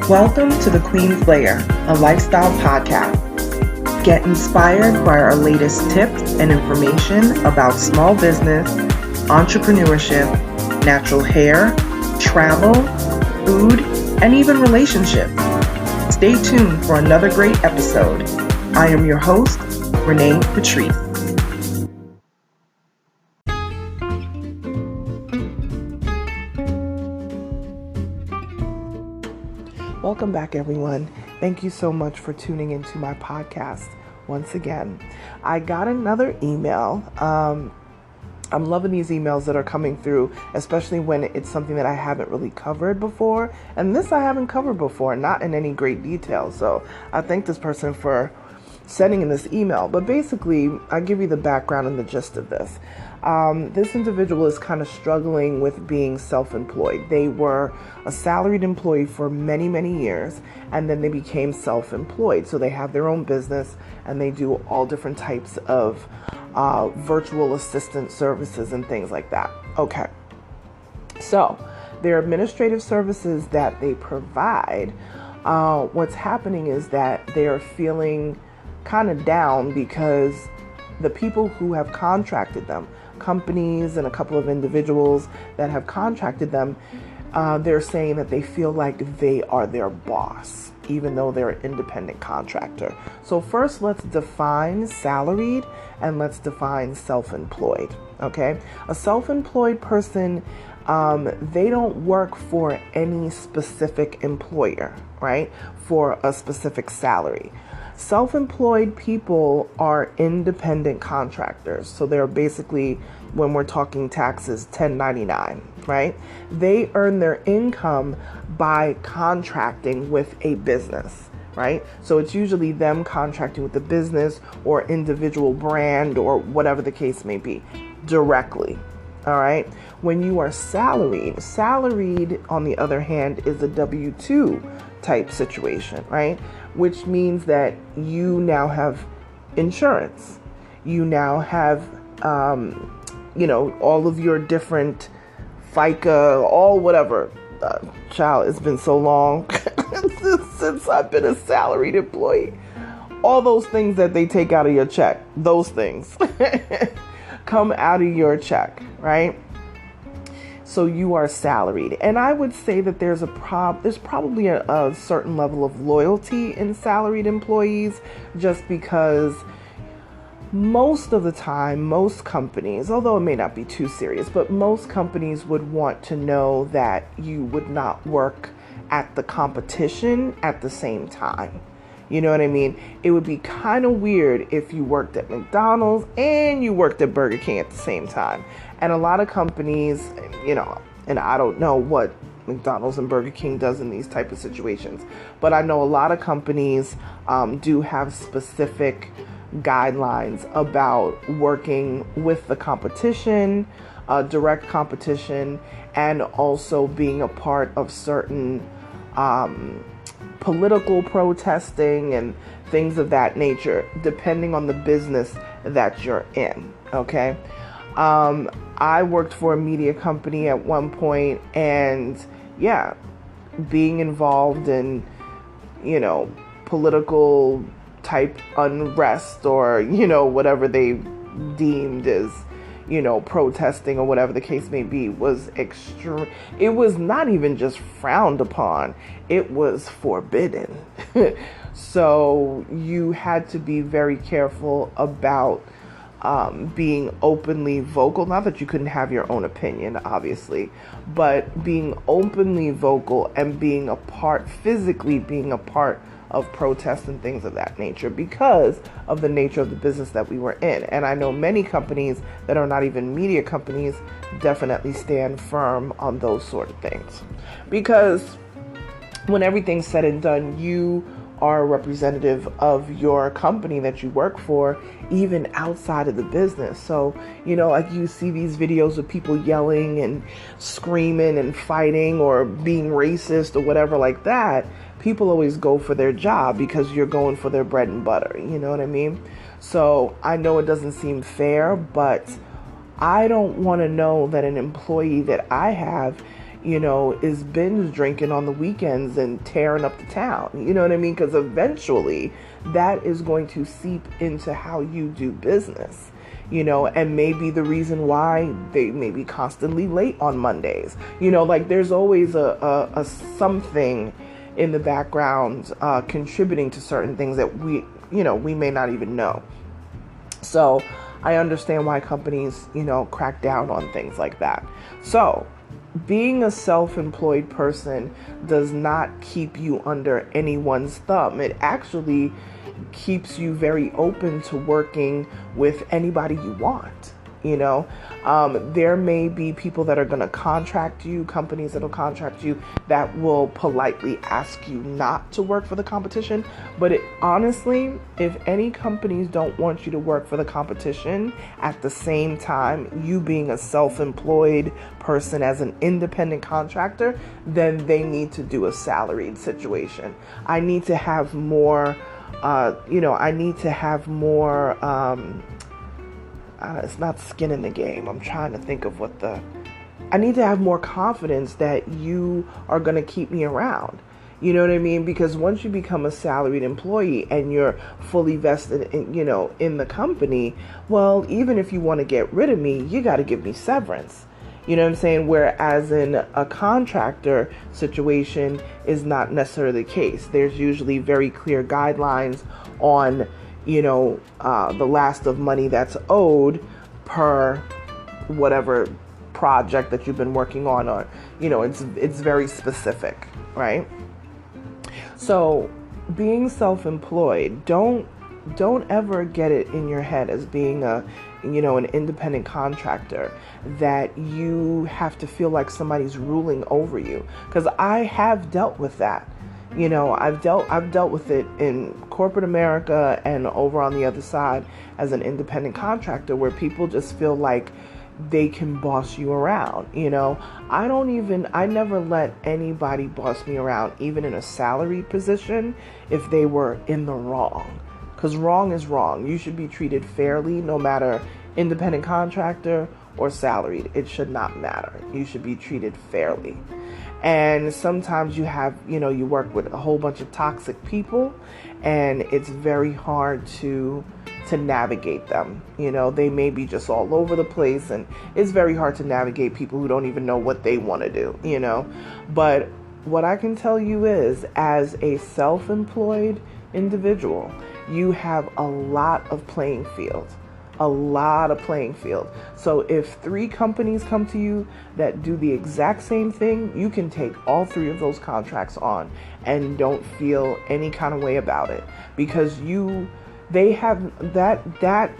Welcome to the Queen's Lair, a lifestyle podcast. Get inspired by our latest tips and information about small business, entrepreneurship, natural hair, travel, food, and even relationships. Stay tuned for another great episode. I am your host, Renee Patrice. Welcome back, everyone. Thank you so much for tuning into my podcast once again. I got another email. I'm loving these emails that are coming through, especially when it's something that I haven't really covered before. And this I haven't covered before, not in any great detail. So I thank this person for sending in this email. But basically, I'll give you the background and the gist of this. This individual is kind of struggling with being self-employed. They were a salaried employee for many, many years, and then they became self-employed. So they have their own business, and they do all different types of virtual assistant services and things like that. Okay. So their administrative services that they provide, what's happening is that they are feeling kind of down because the people who have contracted them, companies and a couple of individuals that have contracted them, they're saying that they feel like they are their boss, even though they're an independent contractor. So first, let's define salaried and let's define self-employed. Okay, a self-employed person, they don't work for any specific employer, right? For a specific salary. Self-employed people are independent contractors. So they're basically, when we're talking taxes, 1099, right? They earn their income by contracting with a business, right? So it's usually them contracting with the business or individual brand or whatever the case may be directly. All right. When you are salaried, on the other hand, is a W-2 type situation, right? Which means that you now have insurance. You now have, all of your different FICA, all whatever. Child, it's been so long since I've been a salaried employee. All those things that they take out of your check, those things come out of your check, right? So you are salaried. And I would say that there's probably a certain level of loyalty in salaried employees, just because most of the time, most companies, although it may not be too serious, but most companies would want to know that you would not work at the competition at the same time. You know what I mean? It would be kind of weird if you worked at McDonald's and you worked at Burger King at the same time. And a lot of companies, and I don't know what McDonald's and Burger King does in these type of situations, but I know a lot of companies do have specific guidelines about working with the competition, direct competition, and also being a part of certain political protesting and things of that nature, depending on the business that you're in. Okay. I worked for a media company at one point, and being involved in, political type unrest or, whatever they deemed as, protesting or whatever the case may be, was extreme. It was not even just frowned upon, it was forbidden. So you had to be very careful about being openly vocal. Not that you couldn't have your own opinion, obviously, but being openly vocal and physically being a part of protests and things of that nature, because of the nature of the business that we were in. And I know many companies that are not even media companies definitely stand firm on those sort of things, because when everything's said and done, you are a representative of your company that you work for, even outside of the business. So, like you see these videos of people yelling and screaming and fighting or being racist or whatever like that. People always go for their job because you're going for their bread and butter. You know what I mean? So I know it doesn't seem fair, but I don't want to know that an employee that I have is binge drinking on the weekends and tearing up the town. You know what I mean? Because eventually that is going to seep into how you do business, and maybe the reason why they may be constantly late on Mondays. Like there's always a something in the background contributing to certain things that we may not even know. So I understand why companies, crack down on things like that. So being a self-employed person does not keep you under anyone's thumb. It actually keeps you very open to working with anybody you want. There may be people that are going to contract you, companies that will contract you that will politely ask you not to work for the competition. But honestly, if any companies don't want you to work for the competition at the same time, you being a self-employed person as an independent contractor, then they need to do a salaried situation. I need to have more, it's not skin in the game. I'm trying to think of I need to have more confidence that you are going to keep me around. You know what I mean? Because once you become a salaried employee and you're fully vested in the company, well, even if you want to get rid of me, you got to give me severance. You know what I'm saying? Whereas in a contractor situation is not necessarily the case. There's usually very clear guidelines on the last of money that's owed per whatever project that you've been working on, or it's very specific, right? So being self-employed, don't ever get it in your head as being an independent contractor that you have to feel like somebody's ruling over you, because I have dealt with that. I've dealt with it in corporate America and over on the other side as an independent contractor, where people just feel like they can boss you around. I never let anybody boss me around, even in a salary position, if they were in the wrong. Because wrong is wrong. You should be treated fairly, no matter independent contractor or salaried. It should not matter. You should be treated fairly. And sometimes you work with a whole bunch of toxic people, and it's very hard to navigate them. They may be just all over the place, and it's very hard to navigate people who don't even know what they want to do, But what I can tell you is, as a self-employed individual, you have a lot of playing field. So if 3 companies come to you that do the exact same thing, you can take all 3 of those contracts on and don't feel any kind of way about it, because they have that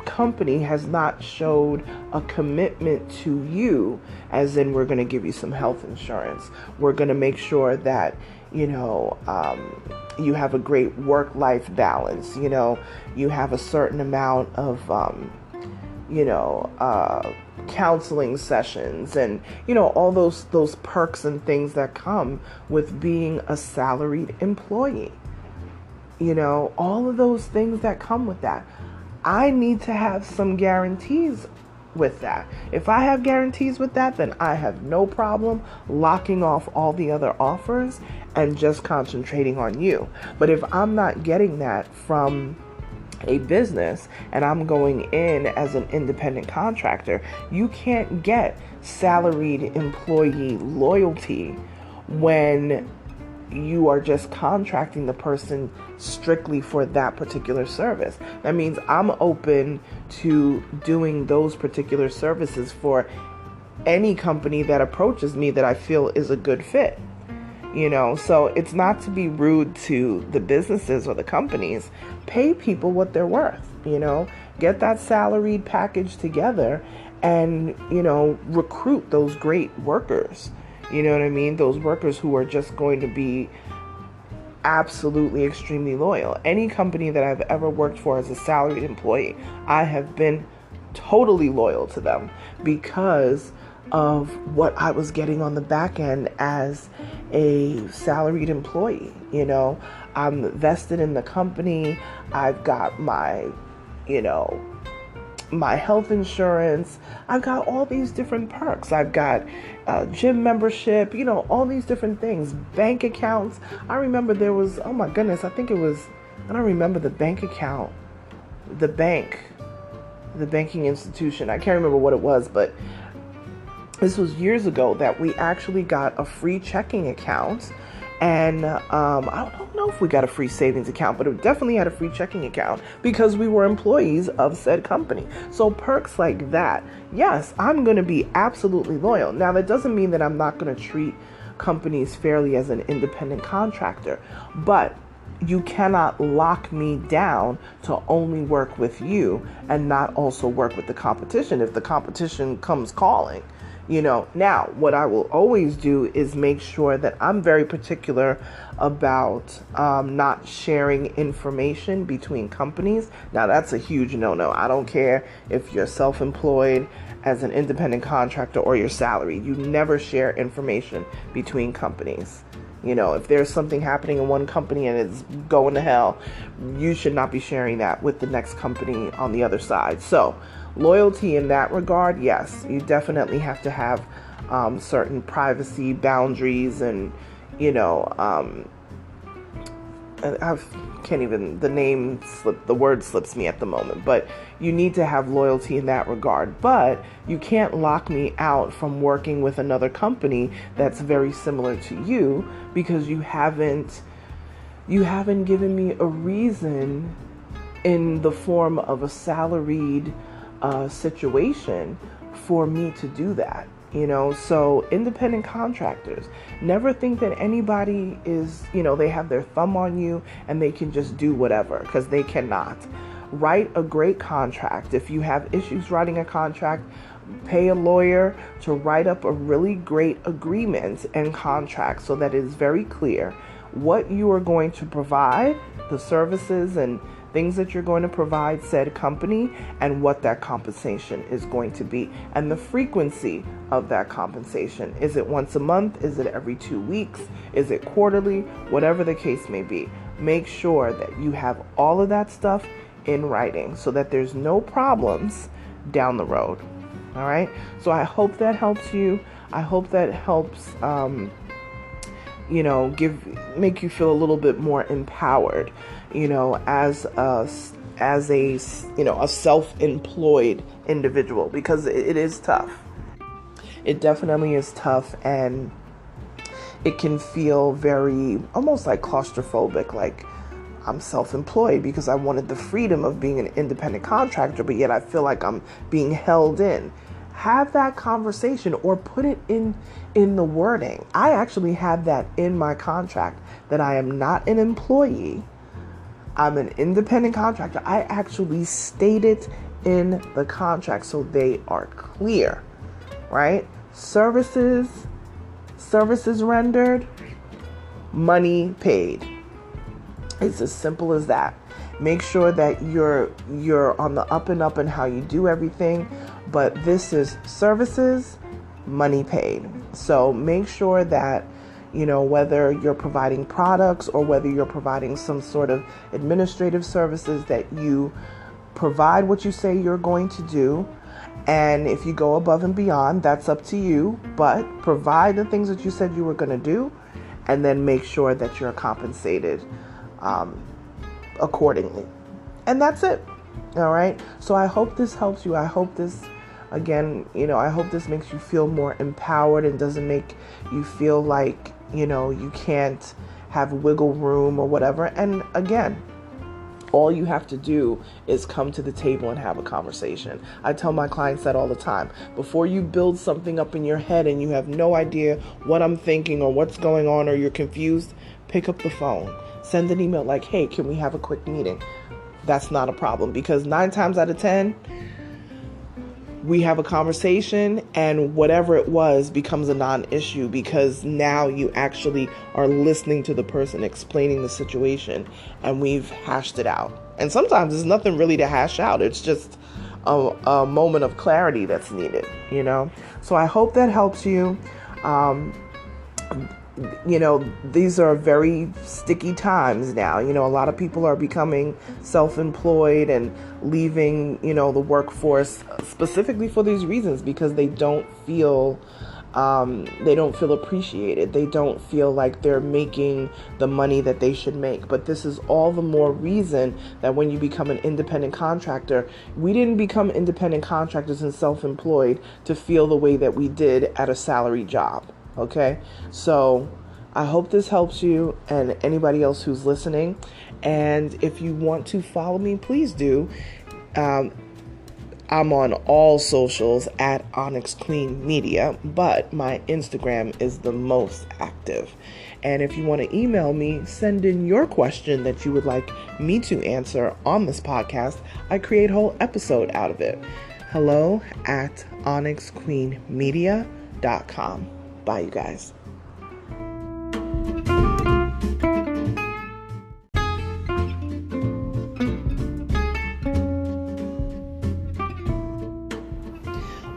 company has not showed a commitment to you, as in, we're going to give you some health insurance. We're going to make sure that you have a great work-life balance. You have a certain amount of, counseling sessions, and, all those perks and things that come with being a salaried employee. All of those things that come with that. I need to have some guarantees with that. If I have guarantees with that, then I have no problem locking off all the other offers and just concentrating on you. But if I'm not getting that from a business and I'm going in as an independent contractor, you can't get salaried employee loyalty when you are just contracting the person strictly for that particular service. That means I'm open to doing those particular services for any company that approaches me that I feel is a good fit. So it's not to be rude to the businesses or the companies. Pay people what they're worth. Get that salaried package together and, recruit those great workers. You know what I mean? Those workers who are just going to be absolutely extremely loyal. Any company that I've ever worked for as a salaried employee, I have been totally loyal to them because of what I was getting on the back end as a salaried employee. I'm vested in the company. I've got my, my health insurance. I've got all these different perks. I've got gym membership, all these different things. Bank accounts. I remember there was, oh my goodness, I don't remember the bank account, the banking institution. I can't remember what it was, but this was years ago that we actually got a free checking account. And I don't know if we got a free savings account, but it definitely had a free checking account because we were employees of said company. So perks like that, yes, I'm going to be absolutely loyal. Now, that doesn't mean that I'm not going to treat companies fairly as an independent contractor, but you cannot lock me down to only work with you and not also work with the competition if the competition comes calling. Now what I will always do is make sure that I'm very particular about not sharing information between companies. Now that's a huge no-no. I don't care if you're self-employed as an independent contractor or you're salaried. You never share information between companies. If there's something happening in one company and it's going to hell, you should not be sharing that with the next company on the other side. So loyalty in that regard, yes, you definitely have to have certain privacy boundaries and, I can't even, the word slips me at the moment, but you need to have loyalty in that regard. But you can't lock me out from working with another company that's very similar to you because you haven't given me a reason in the form of a salaried situation for me to do that. So independent contractors, never think that anybody is, they have their thumb on you and they can just do whatever, because they cannot. Write a great contract. If you have issues writing a contract, pay a lawyer to write up a really great agreement and contract so that it is very clear what you are going to provide, the services and things that you're going to provide said company, and what that compensation is going to be, and the frequency of that compensation. Is it once a month? Is it every 2 weeks? Is it quarterly? Whatever the case may be. Make sure that you have all of that stuff in writing so that there's no problems down the road. All right? So I hope that helps you. I hope that helps make you feel a little bit more empowered, as a self-employed individual, because it is tough. It definitely is tough, and it can feel very almost like claustrophobic, like I'm self-employed because I wanted the freedom of being an independent contractor, but yet I feel like I'm being held in. Have that conversation or put it in the wording. I actually had that in my contract that I am not an employee. I'm an independent contractor. I actually state it in the contract so they are clear, right? Services rendered, money paid. It's as simple as that. Make sure that you're on the up and up in how you do everything, but this is services, money paid. So make sure that, whether you're providing products or whether you're providing some sort of administrative services, that you provide what you say you're going to do. And if you go above and beyond, that's up to you, but provide the things that you said you were going to do, and then make sure that you're compensated accordingly. And that's it. All right. So I hope this helps you. I hope this, again, I hope this makes you feel more empowered and doesn't make you feel like, you can't have wiggle room or whatever. And again, all you have to do is come to the table and have a conversation. I tell my clients that all the time. Before you build something up in your head and you have no idea what I'm thinking or what's going on, or you're confused, pick up the phone. Send an email like, hey, can we have a quick meeting? That's not a problem, because 9 times out of 10, we have a conversation and whatever it was becomes a non-issue, because now you actually are listening to the person explaining the situation and we've hashed it out. And sometimes there's nothing really to hash out. It's just a moment of clarity that's needed, So I hope that helps you. these are very sticky times now. A lot of people are becoming self-employed and leaving, the workforce specifically for these reasons, because they don't feel appreciated. They don't feel like they're making the money that they should make. But this is all the more reason that when you become an independent contractor, we didn't become independent contractors and self-employed to feel the way that we did at a salary job. Okay? So I hope this helps you and anybody else who's listening. And if you want to follow me, please do. I'm on all socials at Onyx Queen Media, but my Instagram is the most active. And if you want to email me, send in your question that you would like me to answer on this podcast. I create a whole episode out of it. hello@onyxqueenmedia.com. Bye, you guys.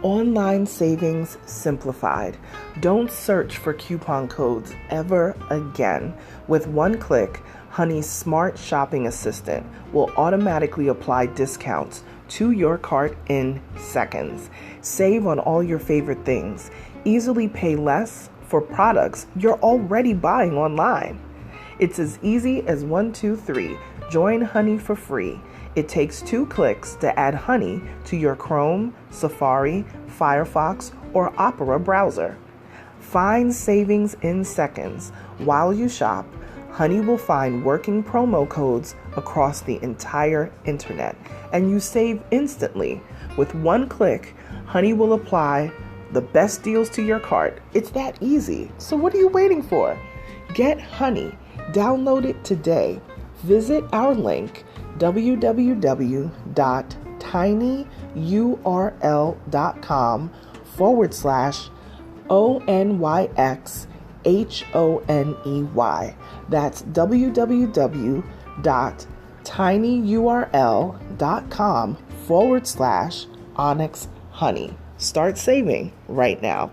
Online savings simplified. Don't search for coupon codes ever again. With one click, Honey's smart shopping assistant will automatically apply discounts to your cart in seconds. Save on all your favorite things. Easily pay less for products you're already buying online. It's as easy as 1, 2, 3. Join Honey for free. It takes 2 clicks to add Honey to your Chrome, Safari, Firefox, or Opera browser. Find savings in seconds. While you shop, Honey will find working promo codes across the entire internet, and you save instantly. With one click, Honey will apply the best deals to your cart. It's that easy. So what are you waiting for? Get Honey. Download it today. Visit our link, www.tinyurl.com/ONYXHONEY. That's www.tinyurl.com/Onyx Honey. Start saving right now.